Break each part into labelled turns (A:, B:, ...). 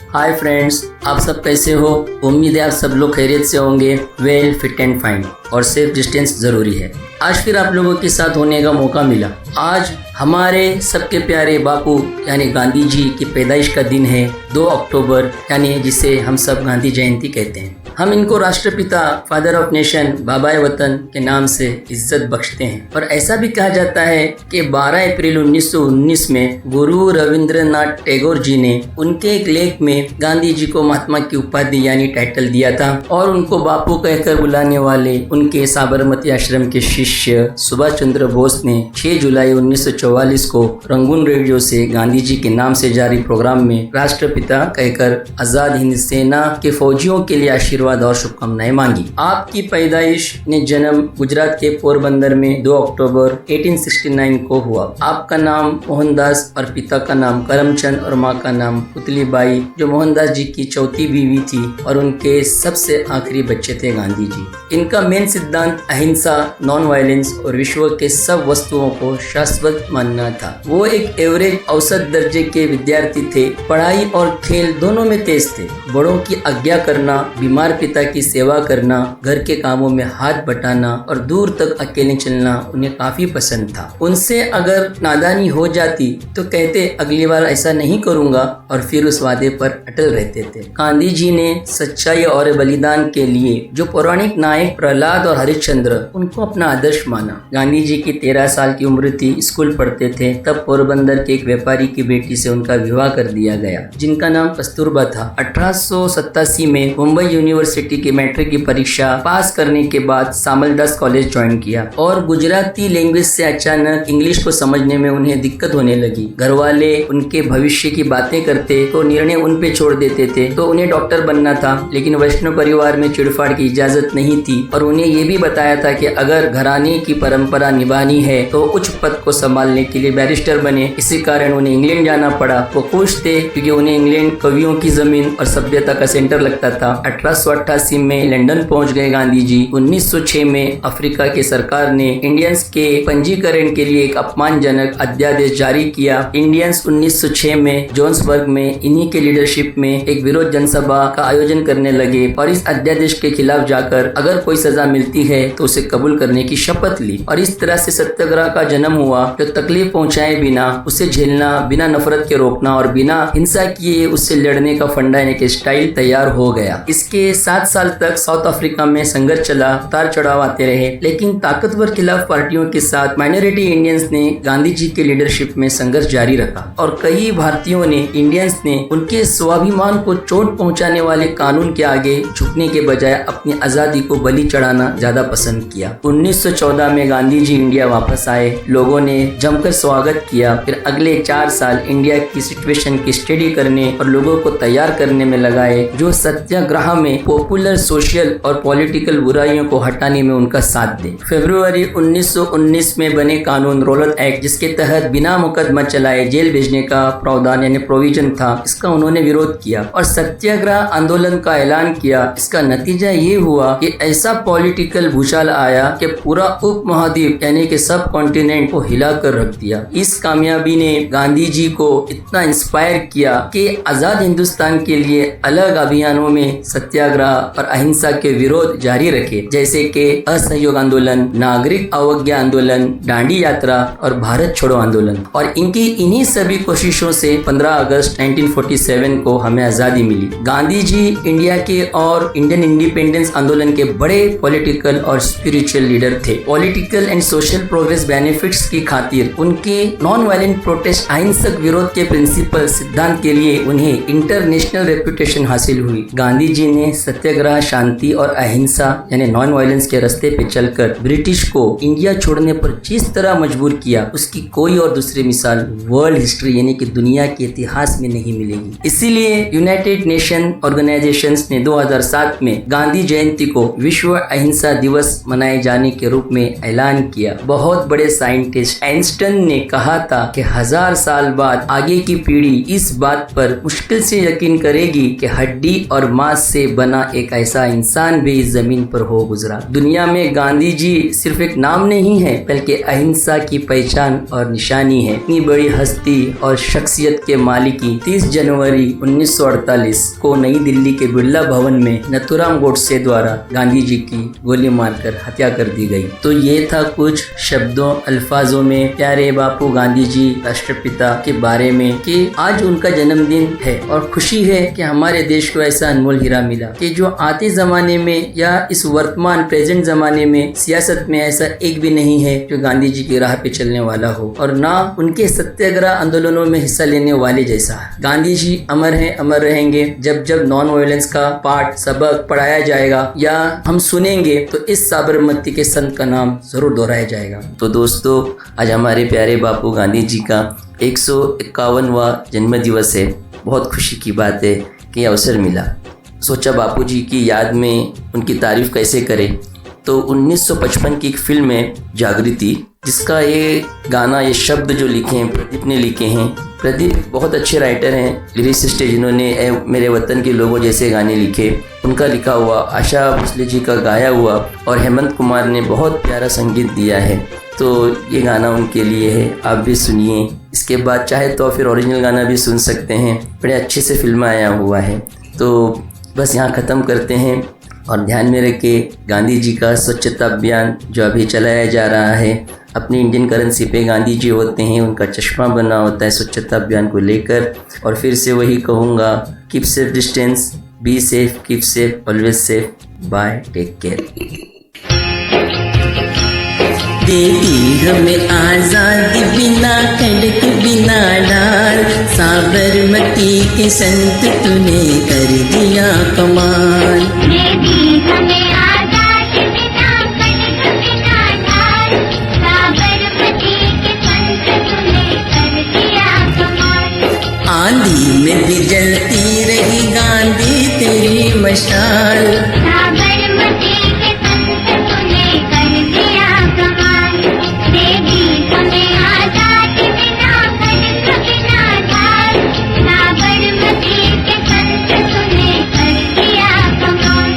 A: Hi friends, आप सब कैसे हो? उम्मीद है आप सब लोग खैरियत से होंगे, वेल, फिट एंड फाइन, और सेफ डिस्टेंस ज़रूरी है। आज फिर आप लोगों के साथ होने का मौका मिला। आज हमारे सबके प्यारे बापू यानी गांधी जी की पैदाइश का दिन है 2 अक्टूबर, यानी जिसे हम सब गांधी जयंती कहते हैं। हम इनको राष्ट्रपिता, फादर ऑफ नेशन, बाबाए वतन के नाम से इज्जत बख्शते हैं। और ऐसा भी कहा जाता है कि 12 अप्रैल 1919 में गुरु रविंद्रनाथ टैगोर जी ने उनके एक लेख में गांधी जी को महात्मा की उपाधि यानी टाइटल दिया था। और उनको बापू कहकर बुलाने वाले उनके साबरमती आश्रम के शिष्य सुभाष चंद्र बोस ने 6 जुलाई 1944 को रंगून रेडियो से गांधी जी के नाम से जारी प्रोग्राम में राष्ट्रपिता कहकर आजाद हिंद सेना के फौजियों के लिए आशीर्वाद और शुभकामनाएं मांगी। आपकी पैदाइश ने जन्म गुजरात के पोरबंदर में 2 अक्टूबर 1869 को हुआ। आपका नाम मोहनदास और पिता का नाम करमचंद और माँ का नाम पुतलीबाई, जो मोहनदास जी की चौथी बीवी थी और उनके सबसे आखिरी बच्चे थे गांधी जी। इनका मेन सिद्धांत अहिंसा, नॉन वायलेंस और विश्व के सब वस्तुओं को शाश्वत मानना था। वो एक एवरेज औसत दर्जे के विद्यार्थी थे। पढ़ाई और खेल दोनों में तेज थे। बड़ों की आज्ञा करना, बीमार पिता की सेवा करना, घर के कामों में हाथ बटाना और दूर तक अकेले चलना उन्हें काफी पसंद था। उनसे अगर नादानी हो जाती तो कहते अगली बार ऐसा नहीं करूंगा और फिर उस वादे पर अटल रहते थे। गांधी जी ने सच्चाई और बलिदान के लिए जो पौराणिक नायक प्रहलाद और हरिश्चंद्र, उनको अपना आदर्श माना। गांधी जी की 13 साल की उम्र थी, स्कूल पढ़ते थे, तब पोरबंदर के एक व्यापारी की बेटी से उनका विवाह कर दिया गया, जिनका नाम कस्तूरबा था। 1887 में मुंबई यूनिवर्सिटी की मैट्रिक की परीक्षा पास करने के बाद सामलदास कॉलेज ज्वाइन किया और गुजराती लैंग्वेज से अचानक इंग्लिश को समझने में उन्हें दिक्कत होने लगी। घर वाले उनके भविष्य की बातें करते तो निर्णय उन पे छोड़ देते थे। तो उन्हें डॉक्टर बनना था, लेकिन वैष्णव परिवार में चिड़फाड़ की इजाजत नहीं थी और उन्हें ये भी बताया था कि अगर घराने की परंपरा निभानी है तो उच्च पद को संभालने के लिए बैरिस्टर बने। इसी कारण उन्हें इंग्लैंड जाना पड़ा। वो खुश थे क्योंकि उन्हें इंग्लैंड कवियों की जमीन और सभ्यता का सेंटर लगता था। 1888 में लंदन पहुंच गए गांधी जी। 1906 में अफ्रीका की सरकार ने इंडियंस के पंजीकरण के लिए एक अपमानजनक अध्यादेश जारी किया। इंडियंस 1906 में जोहान्सबर्ग में इन्हीं के लीडरशिप में एक विरोध जनसभा का आयोजन करने लगे और इस अध्यादेश के खिलाफ जाकर अगर कोई सजा मिलती है तो उसे कबूल करने की शपथ ली। और इस तरह से सत्याग्रह का जन्म हुआ, जो तकलीफ पहुंचाए बिना उसे झेलना, बिना नफरत के रोकना और बिना हिंसा किए उससे लड़ने का फंडा यानी कि स्टाइल तैयार हो गया। इसके 7 साल तक साउथ अफ्रीका में संघर्ष चला, उतार चढ़ाव आते रहे, लेकिन ताकतवर खिलाफ पार्टियों के साथ माइनॉरिटी इंडियंस ने गांधी जी के लीडरशिप में संघर्ष जारी रखा और कई भारतीयों ने, इंडियंस ने उनके स्वाभिमान को चोट पहुंचाने वाले कानून के आगे झुकने के बजाय अपनी आजादी को बलि चढ़ाना ज्यादा पसंद किया। 1914 में गांधी जी इंडिया वापस आए। लोगों ने जमकर स्वागत किया। फिर अगले 4 साल इंडिया की सिचुएशन की स्टडी करने और लोगों को तैयार करने में लगाए, जो सत्याग्रह में पॉपुलर, सोशल और पॉलिटिकल बुराइयों को हटाने में उनका साथ दे। फरवरी 1919 में बने कानून रौलत एक्ट, जिसके तहत बिना मुकदमा चलाए जेल भेजने का प्रावधान यानी प्रोविजन था, इसका उन्होंने विरोध किया और सत्याग्रह आंदोलन का ऐलान किया। इसका नतीजा ये हुआ कि ऐसा पॉलिटिकल भूचाल आया कि पूरा उपमहाद्वीप यानी कि सब कॉन्टिनेंट को हिला कर रख दिया। इस कामयाबी ने गांधी जी को इतना इंस्पायर किया कि आजाद हिंदुस्तान के लिए अलग अभियानों में सत्याग्रह और अहिंसा के विरोध जारी रखे, जैसे कि असहयोग आंदोलन, नागरिक अवज्ञा आंदोलन, दांडी यात्रा और भारत छोड़ो आंदोलन। और इन्हीं सभी कोशिशों से 15 अगस्त 1947 को हमें आजादी मिली। गांधी जी इंडिया के और इंडियन इंडिपेंडेंस आंदोलन के बड़े पॉलिटिकल और स्पिरिचुअल लीडर थे। Political and social progress benefits की खातिर उनके नॉन वायलेंट प्रोटेस्ट, अहिंसक विरोध के प्रिंसिपल सिद्धांत के लिए उन्हें इंटरनेशनल रेपुटेशन हासिल हुई। गांधी जी ने सत्याग्रह, शांति और अहिंसा यानी नॉन वायलेंस के रास्ते पे चलकर ब्रिटिश को इंडिया छोड़ने पर जिस तरह मजबूर किया, उसकी कोई और दूसरी मिसाल वर्ल्ड हिस्ट्री यानी कि दुनिया के इतिहास में नहीं मिलेगी। इसीलिए यूनाइटेड नेशन ऑर्गेनाइजेशंस ने 2007 में गांधी जयंती को विश्व अहिंसा दिवस मनाए जाने के रूप में ऐलान किया। बहुत बड़े साइंटिस्ट आइंस्टाइन ने कहा था कि 1000 साल बाद आगे की पीढ़ी इस बात पर मुश्किल से यकीन करेगी कि हड्डी और मांस से बना माना एक ऐसा इंसान भी इस जमीन पर हो गुजरा। दुनिया में गांधी जी सिर्फ एक नाम नहीं है बल्कि अहिंसा की पहचान और निशानी है। इतनी बड़ी हस्ती और शख्सियत के मालिकी 30 जनवरी 1948 को नई दिल्ली के बिरला भवन में नथुराम गोडसे द्वारा गांधी जी की गोली मारकर हत्या कर दी गई। तो ये था कुछ शब्दों अल्फाजों में प्यारे बापू गांधी जी राष्ट्रपिता के बारे में कि आज उनका जन्मदिन है और खुशी है कि हमारे देश को ऐसा अनमोल हीरा मिला कि जो आते जमाने में या इस वर्तमान प्रेजेंट जमाने में सियासत में ऐसा एक भी नहीं है जो गांधी जी की राह पे चलने वाला हो और ना उनके सत्याग्रह आंदोलनों में हिस्सा लेने वाले जैसा। गांधी जी अमर हैं, अमर रहेंगे। जब जब नॉन वायलेंस का पाठ सबक पढ़ाया जाएगा या हम सुनेंगे तो इस साबरमती के संत का नाम जरूर दोहराया जाएगा। तो दोस्तों, आज हमारे प्यारे बापू गांधी जी का 151वां जन्म दिवस है। बहुत खुशी की बात है कि अवसर मिला। सोचा बापू जी की याद में उनकी तारीफ कैसे करें, तो 1955 की एक फिल्म है जागृति, जिसका ये गाना, ये शब्द जो लिखे हैं प्रदीप ने लिखे हैं। प्रदीप बहुत अच्छे राइटर हैं, लिरिसिस्ट है, जिन्होंने मेरे वतन के लोगों जैसे गाने लिखे। उनका लिखा हुआ, आशा भोसले जी का गाया हुआ और हेमंत कुमार ने बहुत प्यारा संगीत दिया है। तो ये गाना उनके लिए है, आप भी सुनिए। इसके बाद चाहे तो फिर ओरिजिनल गाना भी सुन सकते हैं, बड़े अच्छे से फिल्म आया हुआ है। तो बस यहाँ ख़त्म करते हैं और ध्यान में रखे गांधी जी का स्वच्छता अभियान जो अभी चलाया जा रहा है। अपनी इंडियन करेंसी पे गांधी जी होते हैं, उनका चश्मा बना होता है स्वच्छता अभियान को लेकर। और फिर से वही कहूँगा, keep safe distance, be safe, keep safe, always safe, bye, take care.
B: देती हमें आजादी बिना खड़क बिना डाल, साबरमती के संत तूने कर दिया कमाल।
C: देती हमें आजादी बिना खड़क बिना डाल, साबरमती के संत तूने कर दिया कमाल।
B: आंधी में भी जलती रही गांधी तेरी मशाल,
C: साबरमती के संत तूने कर दिया कमाल। देती हमें आजादी बिना खड़क बिना डाल, साबरमती के संत तूने कर दिया कमाल।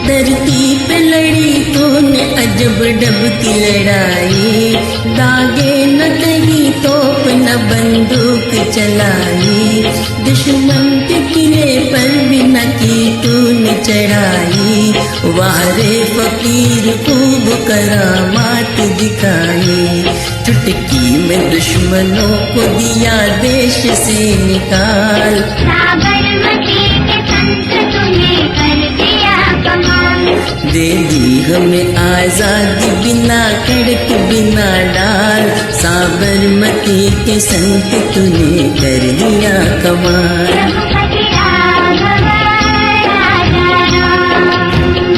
B: धरती पे लड़ी तूने अजब डब की लड़ाई, दागे न कहीं तोप न बंदूक चलाई, दुश्मन के किले पर भी न की तूने चढ़ाई, वारे फकीर खूब करामात दिखाई, चुटकी में दुश्मनों को दिया देश से निकाल।
C: साबरमती के संत तूने कर दिया कमाल।
B: दे दी हमें आजादी बिना खड़क बिना डाल, साबरमती के संत तूने कर दिया कमाल।
C: रघुपति राघव राजा राम।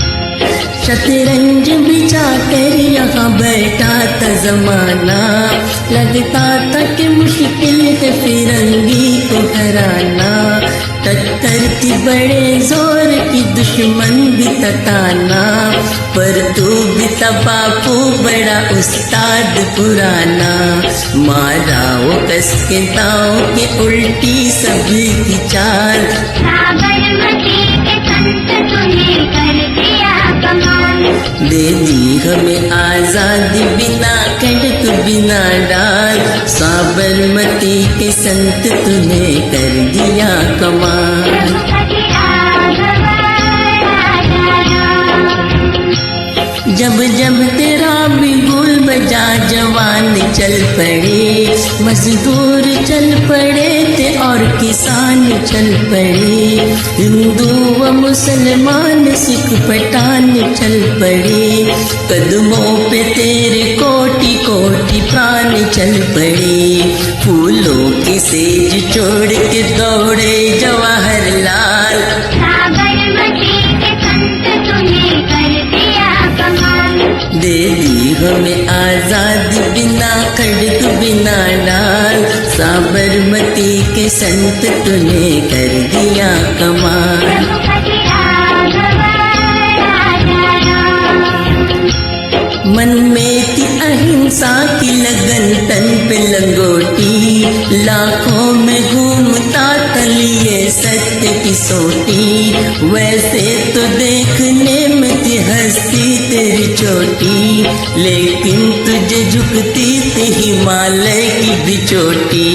B: शतरंज बिछा कर यहाँ बैठा था जमाना, लगता था कि मुश्किल है फिरंगी को हराना, टक्कर थी बड़े जोर की दुश्मन भी तताना, पर तू भी था बापू बड़ा उस्ताद पुराना, मारा वो कस के दांव के उल्टी सभी की चाल।
C: साबरमती के संत तूने कर दिया कमाल।
B: दे दी हमें आजादी बिना खड़क बिना डाल, साबरमती के संत तूने कर दिया कमाल।
C: रघुपति राघव राजा राम।
B: जब जब तेरा भी गुल बजा जवान चल पड़े, मजदूर चल पड़े थे और किसान चल पड़े, हिंदू व मुसलमान सिख पठान चल पड़े, कदमों पे तेरे कोटि कोटि प्राण चल पड़े, फूलों की सेज छोड़ के दौड़े जवाहरलाल।
C: साबरमती के संत तूने कर दिया कमाल।
B: दे दी हमें आजादी बिना खड़क बिना डाल, साबरमती के संत तूने कर दिया कमाल।
C: रघुपति राघव राजा राम।
B: मन में थी अहिंसा की लगन, तन पे लंगोटी, लाखों में घूमता था लिए सत्य की सोटी, वैसे तो देखने में थी हस्ती तेरी चोटी, लेकिन तुझे झुकती थी हिमालय की भी चोटी।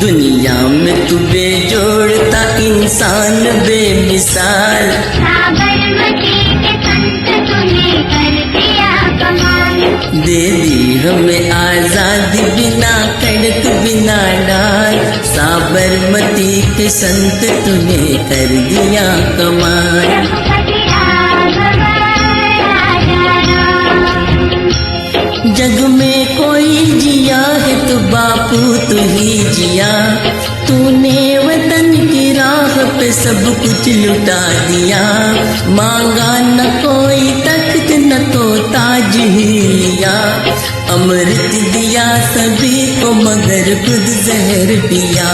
B: दुनिया में तू बेजोड़ था, इंसान बेमिसाल,
C: साबरमती के संत तूने कर दिया कमाल।
B: दे दी हमें आजादी बिना कड़क बिना डाल, साबरमती के संत तूने कर दिया कमाल।
C: रघुपति राघव राजा राम।
B: जग में कोई जिया है तो बापू तू ही जिया, तूने वतन की राह पे सब कुछ लुटा दिया। मांगा न कोई तख्त न तो ताज ही लिया, अमृत दिया सभी को मगर खुद जहर पिया।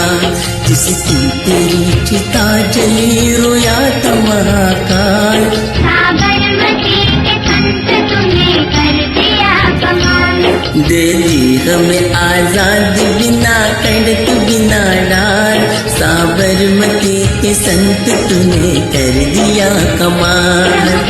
B: जिसकी तेरी चिता जली रोया था महाकाल,
C: साबरमती के संत तूने कर दिया कमाल।
B: दे दी हमें आजादी बिना कड़क बिना डाल, साबरमती के संत तूने कर दिया कमाल।